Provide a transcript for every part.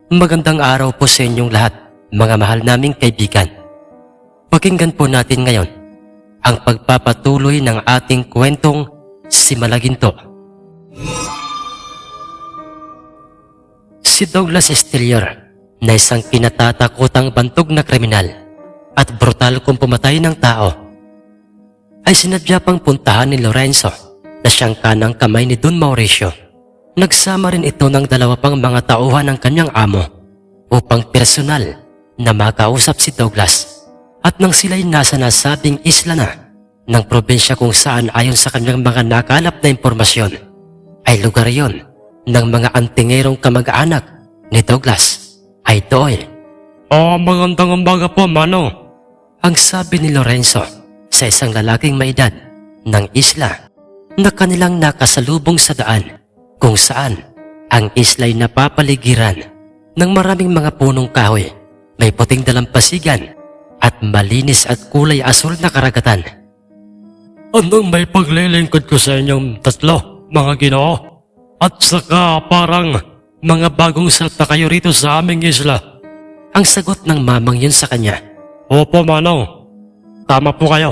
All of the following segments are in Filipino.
Magandang araw po sa inyong lahat, mga mahal naming kaibigan. Pakinggan po natin ngayon ang pagpapatuloy ng ating kwentong Si Malaginto. Si Douglas Estelior na isang kinatatakutang bantog na kriminal at brutal kung pumatay ng tao ay sinadya pang puntahan ni Lorenzo na siyang kanang kamay ni Don Mauricio. Nagsama rin ito ng dalawa pang mga tauhan ng kanyang amo upang personal na makausap si Douglas. At nang sila'y nasa nasabing isla na ng probinsya kung saan ayon sa kanyang mga nakalap na impormasyon ay lugar yon ng mga antingerong kamag-anak ni Douglas ay doon. Magandang umaga po, Manong. Ang sabi ni Lorenzo sa isang lalaking may edad ng isla na kanilang nakasalubong sa daan kung saan ang isla'y napapaligiran ng maraming mga punong kahoy, may puting dalampasigan at malinis at kulay asul na karagatan. Anong may paglilingkod ko sa inyong tatlo, mga Ginoo? At saka parang mga bagong salta kayo rito sa aming isla. Ang sagot ng mamang yun sa kanya. Opo, Manong. Tama po kayo.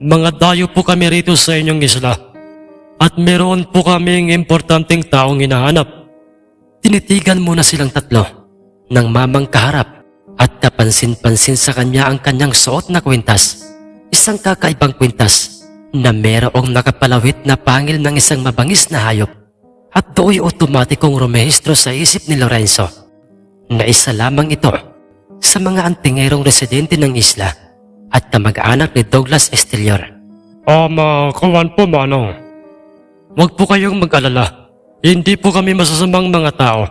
Mga dayo po kami rito sa inyong isla. At meron po kaming importanteng taong hinahanap. Tinitigan muna silang tatlo ng mamang kaharap at kapansin-pansin sa kanya ang kanyang suot na kwintas. Isang kakaibang kwintas na merong nakapalawit na pangil ng isang mabangis na hayop. At do'y otomatikong rumehistro sa isip ni Lorenzo na isa lamang ito sa mga antingerong residente ng isla at kamag-anak ni Douglas Estelior. Kawan po, Manong. Huwag po kayong mag-alala. Hindi po kami masasamang mga tao.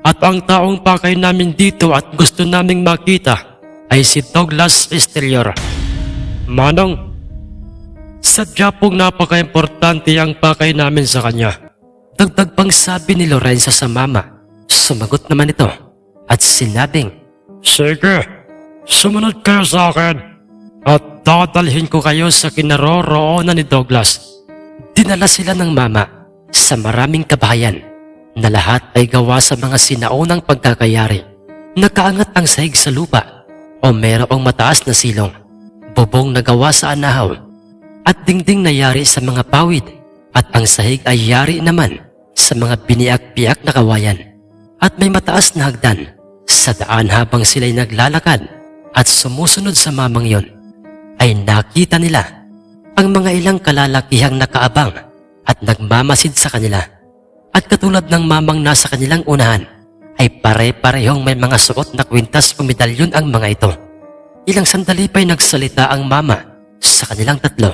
At ang taong pakay namin dito at gusto naming makita ay si Douglas Estelior. Manong, sadya pong napaka-importante ang pakay namin sa kanya. Dagdag pang sabi ni Lorenzo sa mama. Sumagot naman ito at sinabing, sige, sumunod kayo sa akin at dadalhin ko kayo sa kinaroroonan ni Douglas. Dinala sila ng mama sa maraming kabahayan na lahat ay gawa sa mga sinaunang pagkakayari. Nakaangat ang sahig sa lupa o merong mataas na silong, bubong na gawa sa anahaw at dingding na yari sa mga pawid at ang sahig ay yari naman sa mga biniak-biak na kawayan. At may mataas na hagdan sa daan habang sila'y naglalakad at sumusunod sa mamang yon ay nakita nila ang mga ilang kalalakihang nakaabang at nagmamasid sa kanila. At katulad ng mamang nasa kanilang unahan, ay pare-parehong may mga suot na kwintas o medalyon ang mga ito. Ilang sandali pa'y nagsalita ang mama sa kanilang tatlo.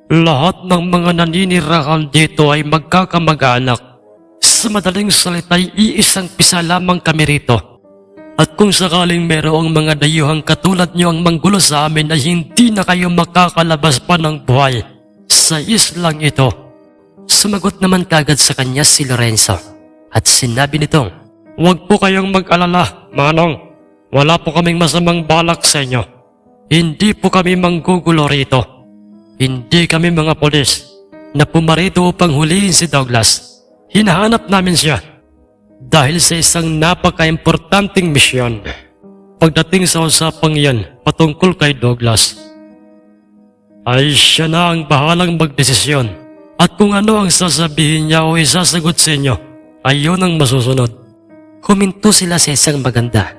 Lahat ng mga naninirahan dito ay magkakamag-anak. Sa madaling salita ay iisang pisa lamang kami rito. At kung sakaling merong mga dayuhang katulad niyo ang manggulo sa amin ay hindi na kayo makakalabas pa ng buhay sa islang ito. Sumagot naman kagad sa kanya si Lorenzo at sinabi nitong, huwag po kayong mag-alala, Manong. Wala po kaming masamang balak sa inyo. Hindi po kami manggugulo rito. Hindi kami mga polis na pumarito upang hulihin si Douglas. Hinahanap namin siya dahil sa isang napaka-importanting misyon. Pagdating sa usapang yan patungkol kay Douglas, ay siya na ang bahalang magdesisyon. At kung ano ang sasabihin niya o isasagot sa inyo, ay yun ang masusunod. Huminto sila sa isang maganda,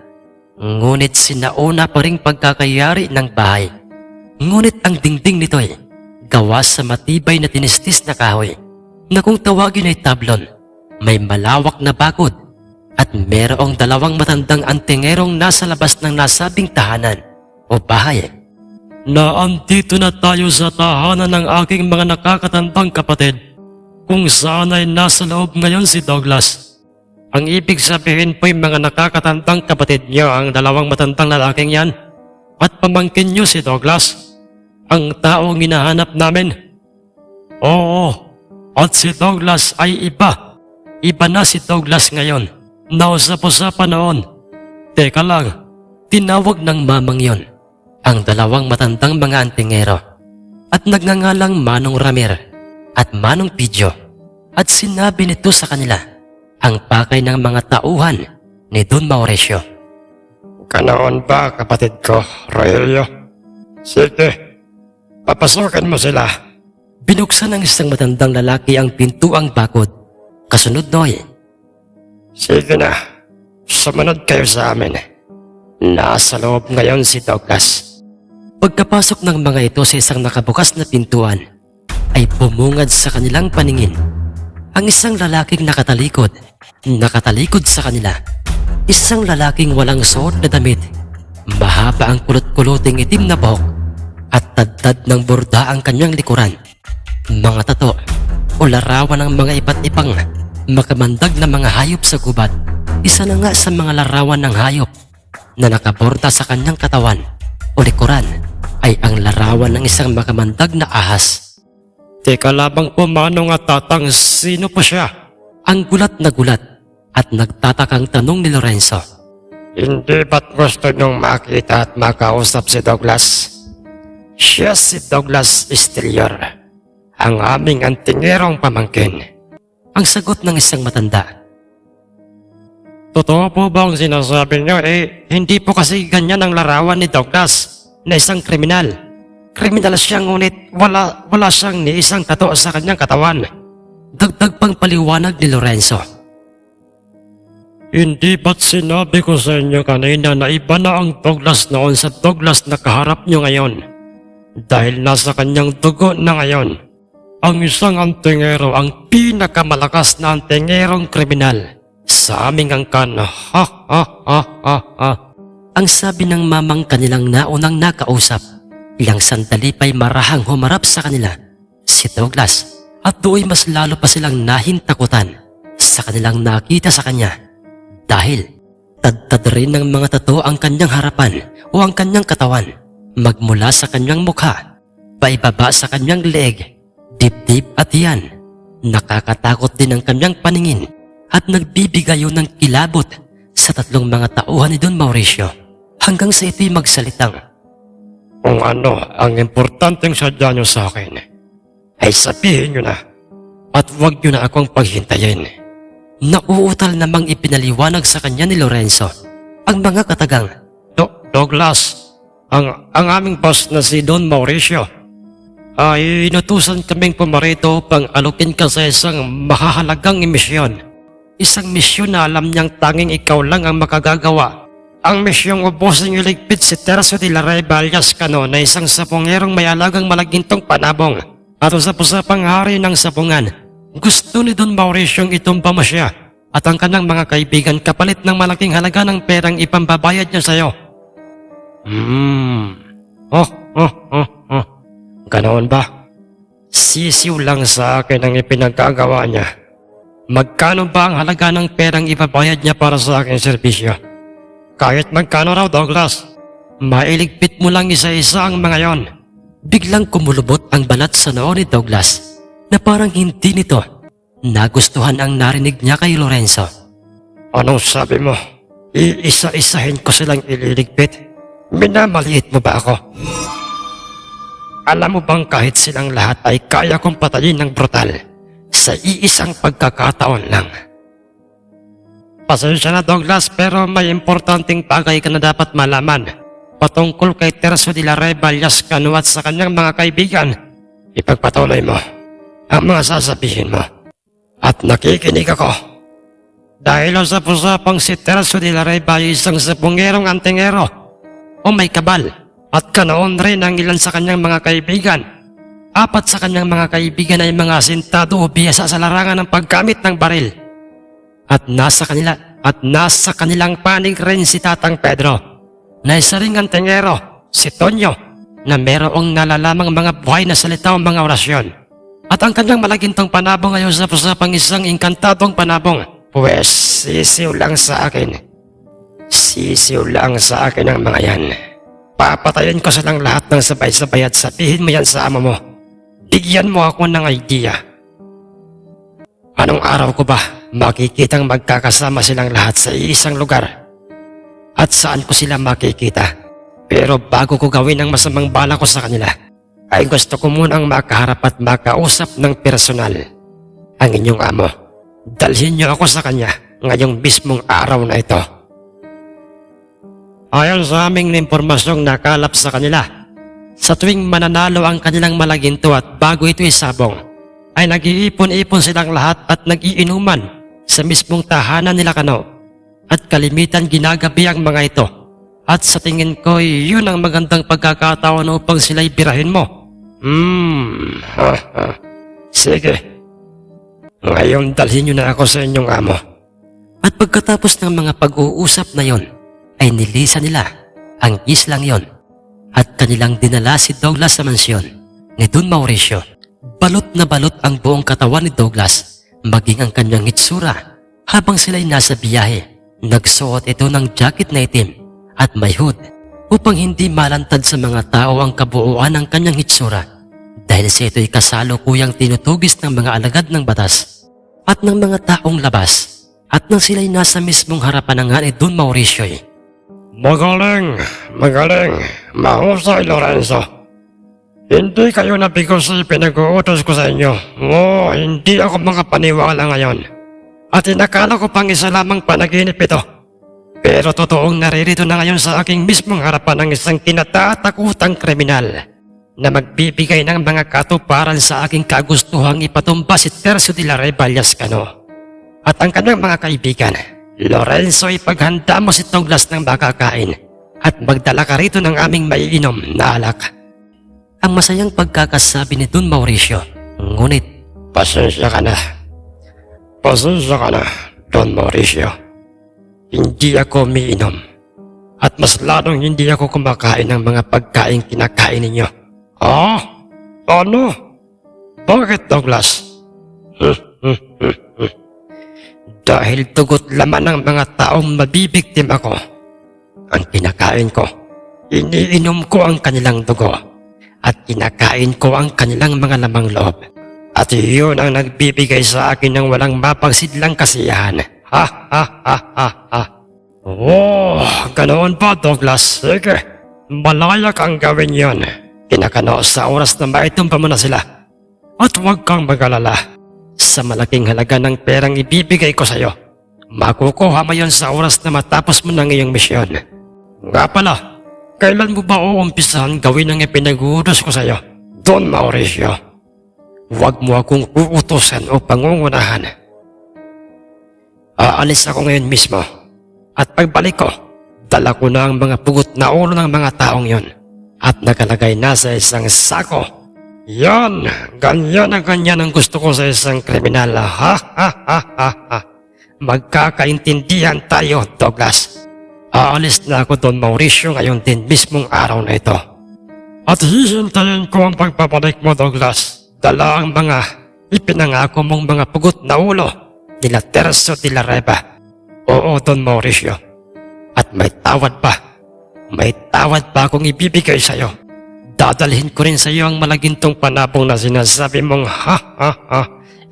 ngunit sinauna pa ring pagkakayari ng bahay. Ngunit ang dingding nito ay gawa sa matibay na tinistis na kahoy na kung tawagin ay tablon. May malawak na bakod at merong dalawang matandang antingerong nasa labas ng nasabing tahanan o bahay. Andito na tayo sa tahanan ng aking mga nakakatandang kapatid kung saan ay nasa loob ngayon si Douglas. Ang ibig sabihin po'y mga nakakatandang kapatid niyo ang dalawang matandang lalaking yan at pamangkin niyo si Douglas, ang taong hinahanap namin. Oo, at si Douglas ay iba. Iba na si Douglas ngayon. Nausap-usapan noon. Teka lang, tinawag ng mamang yon ang dalawang matandang mga antingero at nagngangalang Manong Ramir at Manong Pidyo at sinabi nito sa kanila ang pakay ng mga tauhan ni Don Mauricio. Ganoon ba, kapatid ko, Rogelio? Sige, papasukin mo sila. Binuksan ng isang matandang lalaki ang pintuang bakod. Kasunod noy, Sige na, sumunod kayo sa amin. Nasa loob ngayon si Douglas. pagkapasok ng mga ito sa isang nakabukas na pintuan, ay bumungad sa kanilang paningin ang isang lalaking nakatalikod sa kanila. Isang lalaking walang suot na damit, mahaba ang kulot-kuloting itim na buhok at tadtad ng borda ang kanyang likuran. Mga tato o larawan ng mga iba't ibang makamandag na mga hayop sa gubat. Isa na nga sa mga larawan ng hayop na nakaborda sa kanyang katawan o likuran ay ang larawan ng isang makamandag na ahas. Teka labang po, Manong at Tatang, sino po siya? Ang gulat na gulat at nagtatakang tanong ni Lorenzo. Hindi ba't gusto niyong makita at makausap si Douglas? Siya si Douglas Esterior, ang aming antingerong pamangkin. Ang sagot ng isang matanda. Totoo po ba ang sinasabi niyo? Hindi po kasi ganyan ang larawan ni Douglas na isang kriminal. Kriminal siya ngunit wala siyang ni isang tato sa kanyang katawan. Dagdag pang paliwanag ni Lorenzo. Hindi ba't sinabi ko sa inyo kanina na iba na ang Douglas noon sa Douglas na kaharap niyo ngayon? Dahil nasa kanyang dugo na ngayon. Ang isang antingero ang pinakamalakas na antingerong kriminal sa aming angkan. Ha ha ha ha ha. Ang sabi ng mamang kanilang naunang nakausap. Ilang sandali pa'y marahang humarap sa kanila si Douglas at do'y mas lalo pa silang nahintakutan sa kanilang nakita sa kanya dahil tadtad rin ng mga tato ang kanyang harapan o ang kanyang katawan magmula sa kanyang mukha paibaba sa kanyang leeg, dibdib at tiyan. Nakakatakot din ang kanyang paningin at nagbibigayo ng kilabot sa tatlong mga tauhan ni Don Mauricio hanggang sa ito'y magsalitang, Kung ano ang importanteng sadya niyo sa akin, ay sabihin niyo na at huwag niyo na akong paghintayin. Nauutal namang ipinaliwanag sa kanya ni Lorenzo ang mga katagang. Douglas, ang aming boss na si Don Mauricio ay inutusan kaming pumarito upang alukin ka sa isang mahahalagang misyon. Isang misyon na alam niyang tanging ikaw lang ang makagagawa. Ang misyong ubusin iligpit si Tercio de la Rey Vallascano na isang sapungerong may alagang malagintong panabong at usap-usapang hari ng sapungan. Gusto ni Don Mauricio itumba mo siya at ang kanyang mga kaibigan kapalit ng malaking halaga ng perang ipambabayad niya sa'yo. Ganoon ba? Sisiw lang sa akin ang ipinagkagawa niya. Magkano ba ang halaga ng perang ipabayad niya para sa aking serbisyo? Kahit magkano raw, Douglas. Mailigpit mo lang isa-isa ang mga yon. Biglang kumulubot ang balat sa noo ni Douglas na parang hindi nito nagustuhan ang narinig niya kay Lorenzo. Anong sabi mo? Iisa-isahin ko silang ililigpit? Minamaliit mo ba ako? Alam mo bang kahit silang lahat ay kaya kong patayin ng brutal sa iisang pagkakataon lang? Pasensya na, Douglas, pero may importanteng bagay ka na dapat malaman patungkol kay Tercio de la Rey Vallascano at sa kanyang mga kaibigan. Ipagpatuloy mo ang mga sasabihin mo at nakikinig ako. Dahil usap-usapang si Tercio de la Rey ay isang sapungerong antingero o may kabal at kanoon rin ang ilan sa kanyang mga kaibigan. 4 sa kanyang mga kaibigan ay mga asintado o biyasa sa larangan ng paggamit ng baril. At nasa kanilang panig rin si Tatang Pedro na isa ring antingero, si Tonyo, na merong nalalamang mga buhay na salita o mga orasyon. At ang kanyang malagintong panabong ay usap-usapang isang inkantadong panabong. Pwes, sisiw lang sa akin. Sisiw lang sa akin ang mga yan. Papatayin ko silang lahat ng sabay-sabay at sabihin mo yan sa amo mo. Bigyan mo ako ng idea. Anong araw ko ba makikitang magkakasama silang lahat sa iisang lugar? At saan ko sila makikita? Pero bago ko gawin ang masamang bala ko sa kanila, ay gusto ko munang makaharap at makausap ng personal ang inyong amo. Dalhin niyo ako sa kanya ngayong mismong araw na ito. Ayon sa aming impormasyong nakalap sa kanila, sa tuwing mananalo ang kanilang malaginto at bago ito isabong, ay nag-iipon-ipon silang lahat at nag-iinuman sa mismong tahanan nila Kano. At kalimitan ginagabi ang mga ito. At sa tingin ko, yun ang magandang pagkakataon upang sila'y birahin mo. Sige. Ngayon dalhin nyo na ako sa inyong amo. At pagkatapos ng mga pag-uusap na yon, ay nilisa nila ang islang yon at kanilang dinala si Douglas sa mansyon ni Don Mauricio. Balot na balot ang buong katawan ni Douglas, maging ang kanyang hitsura. Habang sila'y nasa biyahe, nagsuot ito ng jacket na itim at may hood upang hindi malantad sa mga tao ang kabuuan ng kanyang hitsura dahil sa ito'y kasalukuyang tinutugis ng mga alagad ng batas at ng mga taong labas at nang sila'y nasa mismong harapan ng nga ni Don Mauricio. Magaling, mahusay Lorenzo. Hindi kayo nabigo sa pinag-uutos ko sa inyo. Hindi ako makapaniwala ngayon. At inakala ko pang isa lamang panaginip ito. Pero totoong naririto na ngayon sa aking mismong harapan ng isang kinatatakutang kriminal na magbibigay ng mga katuparan sa aking kagustuhang ipatumba si Tercio de la Revallas Cano. At ang kanyang mga kaibigan, Lorenzo, ipaghanda mo si Douglas ng makakain at magdala ka rito ng aming maiinom na alak. Ang masayang pagkakasabi ni Don Mauricio, ngunit Pasensya ka na, Don Mauricio. Hindi ako umiinom at mas lalong hindi ako kumakain ng mga pagkain kinakain ninyo. Ano? Bakit, Douglas? Dahil tugot laman ng mga taong mabibiktima ko. Ang kinakain ko, iniinom ko ang kanilang dugo at kinakain ko ang kanilang mga lamang loob. At iyon ang nagbibigay sa akin ng walang mapagsidlang kasiyahan. Ganoon ba, Douglas? Sige, malaya kang gawin yon. Kinakano sa oras na maitumpa mo na sila. At huwag kang mag-alala. Sa malaking halaga ng perang ibibigay ko sa'yo, makukuha mo yon sa oras na matapos mo ng iyong misyon. Nga pala, kailan mo ba uumpisahan gawin ang ipinag-uutos ko sa'yo, Don Mauricio? Huwag mo akong uutusan o pangungunahan. Aalis ako ngayon mismo. At pagbalik ko, dala ko na ang mga pugot na ulo ng mga taong yon. At nakalagay na sa isang sako. Yan, ganyan ang gusto ko sa isang kriminal. Magkakaintindihan tayo, Douglas. Aalis na ako, Don Mauricio, ngayon din mismong araw na ito. At hihintayin ko ang pagbabalik mo, Douglas. Dala ang mga ipinangako mong mga pugot na ulo nila Tercio de la Reva. Oo, Don Mauricio. At may tawad pa. May tawad pa akong ibibigay sa'yo. Dadalhin ko rin sa'yo ang malagintong panabong na sinasabi mong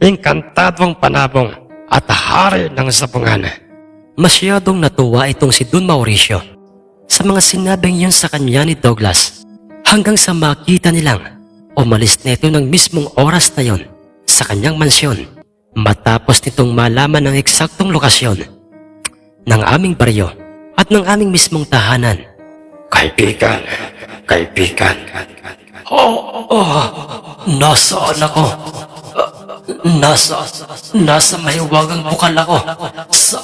inkantadong panabong at hari ng sabungan. masyadong natuwa itong si Don Mauricio sa mga sinabing yun sa kanya ni Douglas hanggang sa makita nilang umalis na ito ng mismong oras na yon sa kanyang mansyon matapos nitong malaman ang eksaktong lokasyon ng aming baryo at ng aming mismong tahanan. Kaibigan. Nasaan ako? Nasa mahiwagang bukal ako sa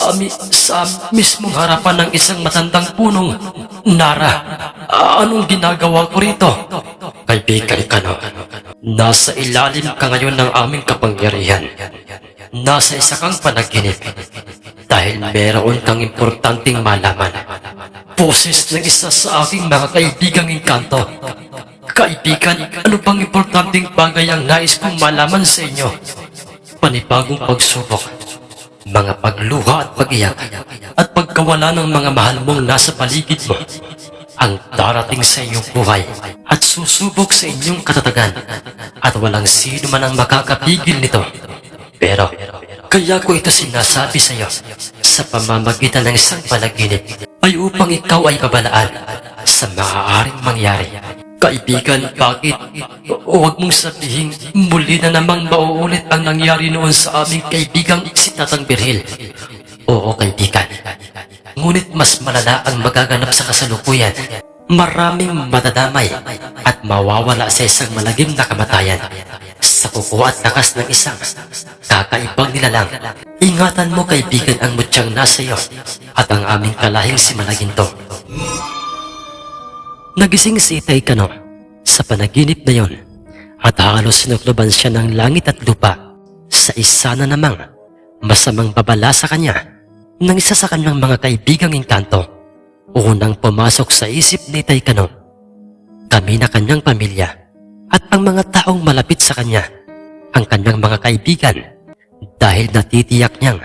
mismong harapan ng isang matandang punong nara. Anong ginagawa ko rito? Kaibigan ka no. Nasa ilalim ka ngayon ng aming kapangyarihan. Nasa isa kang panaginip dahil meron kang importanteng malaman. Boses ng isa sa aking mga kaibigang engkanto. Kaibigan, ano bang importanteng bagay ang nais kong malaman sa inyo? Panibagong pagsubok, mga pagluha at pag-iyak, at pagkawala ng mga mahal mong nasa paligid mo, ang darating sa inyong buhay at susubok sa inyong katatagan, at walang sino man ang makakapigil nito. Pero, kaya ko ito sinasabi sa iyo sa pamamagitan ng isang panaginip ay upang ikaw ay babalaan sa maaaring mangyari. Kaibigan, bakit? Huwag mong sabihin muli na namang mauulit ang nangyari noon sa aming kaibigang si Tatang Birhil. Oo, kaibigan. Ngunit mas malala ang magaganap sa kasalukuyan. Maraming matadamay at mawawala sa isang malagim na kamatayan sa kuko at lakas ng isang kakaibang nilalang. Ingatan mo kaibigan ang mutyang nasa iyo at ang aming kalahing si Malaginto. Nagising si Itay Kano sa panaginip na yon at halos sinukloban siya ng langit at lupa sa isa na namang masamang babala sa kanya ng isa sa kanyang mga kaibigang engkanto. Unang pumasok sa isip ni Itay Kano, kami na kanyang pamilya at ang mga taong malapit sa kanya, ang kanyang mga kaibigan, dahil natitiyak niyang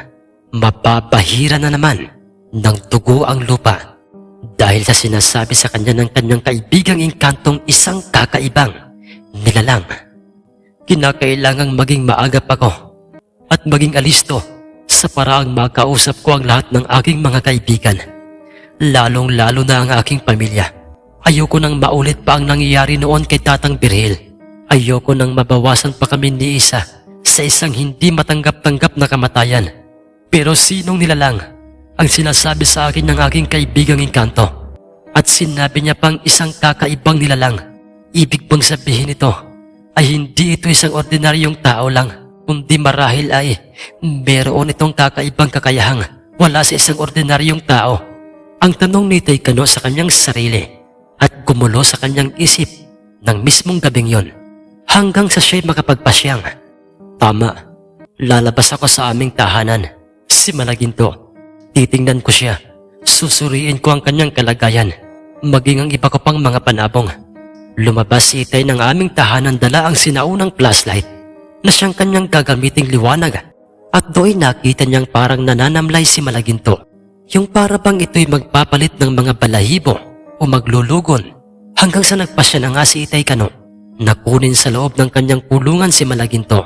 mapapahira na naman ng dugo ang lupa dahil sa sinasabi sa kanya ng kanyang kaibigang engkantong isang kakaibang nilalang. Kinakailangang maging maagap ako at maging alisto sa paraang makausap ko ang lahat ng aking mga kaibigan, lalong-lalo na ang aking pamilya. Ayoko nang maulit pa ang nangyayari noon kay Tatang Birhil. Ayoko nang mabawasan pa kami ni Isa sa isang hindi matanggap-tanggap na kamatayan. Pero sinong nilalang ang sinasabi sa akin ng aking kaibigang engkanto? At sinabi niya pang isang kakaibang nilalang. Ibig bang sabihin ito ay hindi ito isang ordinaryong tao lang, kundi marahil ay meron itong kakaibang kakayahang wala sa isang ordinaryong tao? Ang tanong ni Itay Kano sa kanyang sarili at gumulo sa kanyang isip ng mismong gabing yon hanggang sa siya'y makapagpasyang. Tama, lalabas ako sa aming tahanan. Si Malaginto, titingnan ko siya. Susuriin ko ang kanyang kalagayan, maging ang iba ko pang mga panabong. Lumabas si Itay ng aming tahanan, dala ang sinaunang flashlight na siyang kanyang gagamiting liwanag. At do'y nakita niyang parang nananamlay si Malaginto. Yung para bang ito'y magpapalit ng mga balahibo o maglulugon, hanggang sa nagpasya na nga si Itay Kano na kunin sa loob ng kanyang kulungan si Malaginto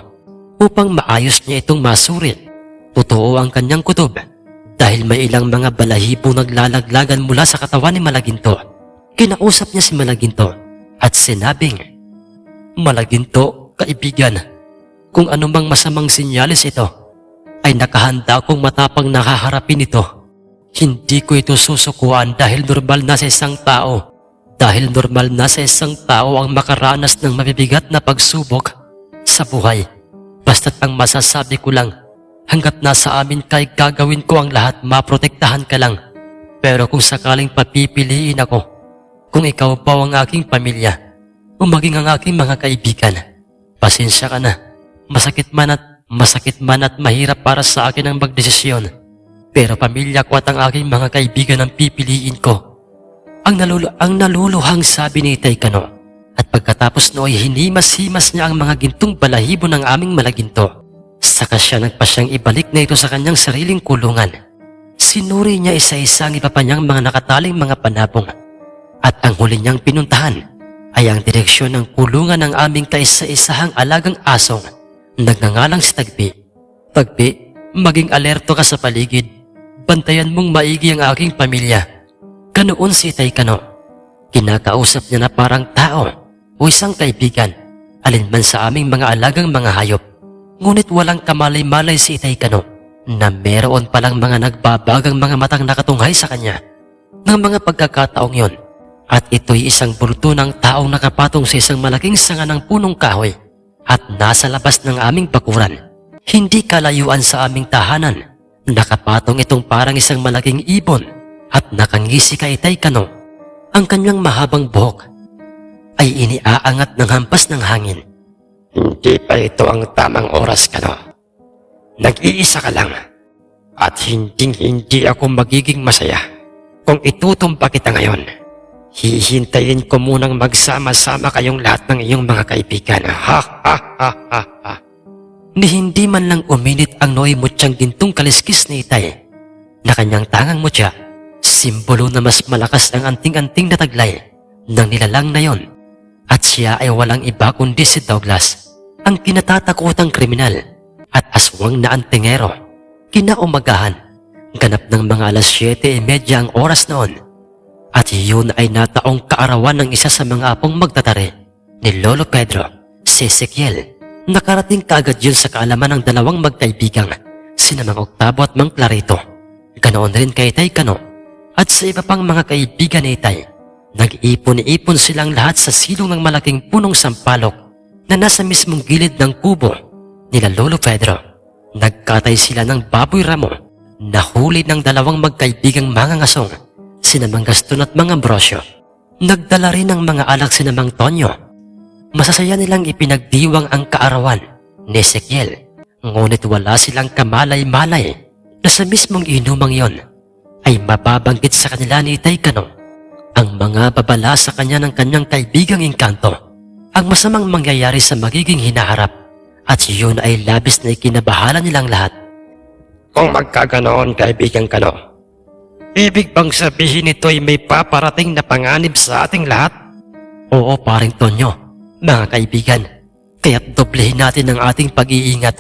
upang maayos niya itong masurit. Totoo ang kanyang kutob dahil may ilang mga balahibo naglalaglagan mula sa katawan ni Malaginto. Kinausap niya si Malaginto at sinabing, "Malaginto, kaibigan, kung anumang masamang sinyalis ito, ay nakahanda akong matapang nakaharapin ito. Hindi ko ito susukuan dahil normal na sa isang tao. Dahil normal na sa isang tao ang makaranas ng mabibigat na pagsubok sa buhay. Basta't ang masasabi ko lang, hanggat nasa amin kay gagawin ko ang lahat, maprotektahan ka lang. Pero kung sakaling papipiliin ako, kung ikaw pa ang aking pamilya o maging ang aking mga kaibigan, pasensya ka na. Masakit man at mahirap para sa akin ang magdesisyon. Pero pamilya ko at ang aking mga kaibigan ang pipiliin ko." Ang naluluhang sabi ni Itay Kano, at pagkatapos nooy hinimas-himas niya ang mga gintong balahibo ng aming Malaginto. Saka siya nagpasyang ibalik na ito sa kanyang sariling kulungan. Sinuri niya isa-isa ang iba pa niyang mga nakataling mga panabong. At ang huli niyang pinuntahan ay ang direksyon ng kulungan ng aming kaisa-isahang alagang asong nagngangalang si Tagpi. "Tagpi, maging alerto ka sa paligid. Bantayan mong maigi ang aking pamilya." Ganoon si Itay Kano. Kinakausap niya na parang tao o isang kaibigan, alinman sa aming mga alagang mga hayop. Ngunit walang kamalay-malay si Itay Kano na meron palang mga nagbabagang mga matang nakatunghay sa kanya ng mga pagkakataong yon. At ito'y isang bulto ng taong nakapatong sa isang malaking sanga ng punong kahoy at nasa labas ng aming bakuran. Hindi kalayuan sa aming tahanan. Nakapatong itong parang isang malaking ibon at nakangisi kay Itay Kano. Ang kanyang mahabang buhok ay iniaangat ng hampas ng hangin. Hindi pa ito ang tamang oras, Kano. Nag-iisa ka lang at hindi ako magiging masaya kung itutumpa kita ngayon. Hihintayin ko munang magsama-sama kayong lahat ng iyong mga kaibigan. Ha ha ha ha ha. Ni hindi man lang uminit ang nooy mutyang gintong kaliskis ni Itay na kanyang tangang mutya, simbolo na mas malakas ang anting-anting na taglay ng nilalang na yon. At siya ay walang iba kundi si Douglas, ang kinatatakutang kriminal at aswang na antingero. Kinaumagahan, ganap ng mga alas 7:30 ang oras noon. At iyon ay nataong kaarawan ng isa sa mga apong magtatari ni Lolo Pedro, si Ezekiel. Nakarating kaagad yun sa kaalaman ng dalawang magkaibigang, sina Mang Octavo at Mang Clarito. Ganoon rin kay Itay Kano at sa iba pang mga kaibigan ni Itay. Nag-ipon-ipon silang lahat sa silong ng malaking punong sampalok na nasa mismong gilid ng kubo nila Lolo Pedro. Nagkatay sila ng baboy ramo, nahuli ng dalawang magkaibigang mangangasong, sina Mang Gaston at Mang Ambrosio. Nagdala rin ng mga alak sina Mang Tonyo. Masasaya nilang ipinagdiwang ang kaarawan ni Ezekiel, ngunit wala silang kamalay-malay na sa mismong inumang yon ay mababanggit sa kanila ni Itay Kanong ang mga babala sa kanya ng kanyang kaibigang Engkanto, ang masamang mangyayari sa magiging hinaharap, at yun ay labis na ikinabahala nilang lahat. Kung magkaganoon, kaibigan Kano, ibig bang sabihin ito ay may paparating na panganib sa ating lahat? Oo, paring Tonyo, mga kaibigan, kaya't doblehin natin ang ating pag-iingat.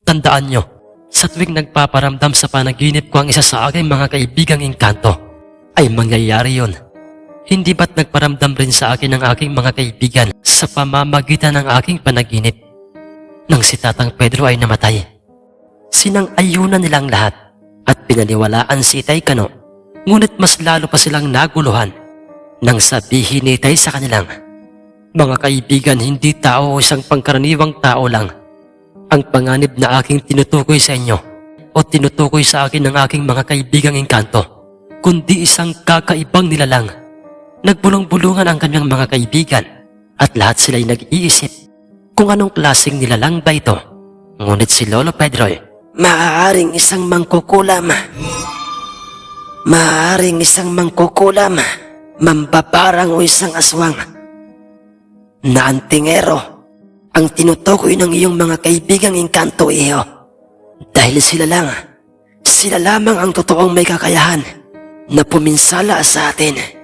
Tandaan nyo, sa tuwing nagpaparamdam sa panaginip ko ang isa sa aking mga kaibigang Engkanto, ay mangyayari yon. Hindi ba't nagparamdam rin sa akin ang aking mga kaibigan sa pamamagitan ng aking panaginip? Nang si Tatang Pedro ay namatay, sinang-ayunan nilang lahat at pinaniwalaan si Itay Kano, ngunit mas lalo pa silang naguluhan nang sabihin ni Itay sa kanilang, "Mga kaibigan, hindi tao o isang pangkaraniwang tao lang ang panganib na aking tinutukoy sa inyo o tinutukoy sa akin ng aking mga kaibigang Engkanto, kundi isang kakaibang nilalang. Nagbulong-bulungan ang kanyang mga kaibigan at lahat sila'y nag-iisip kung anong klaseng nilalang ba ito. Ngunit si Lolo Pedro ay, maaaring isang mangkukulam, mambabarang o isang aswang na antingero ang tinutukoy ng iyong mga kaibigang Engkanto, iho. Dahil sila lamang ang totoong may kakayahan na puminsala sa atin."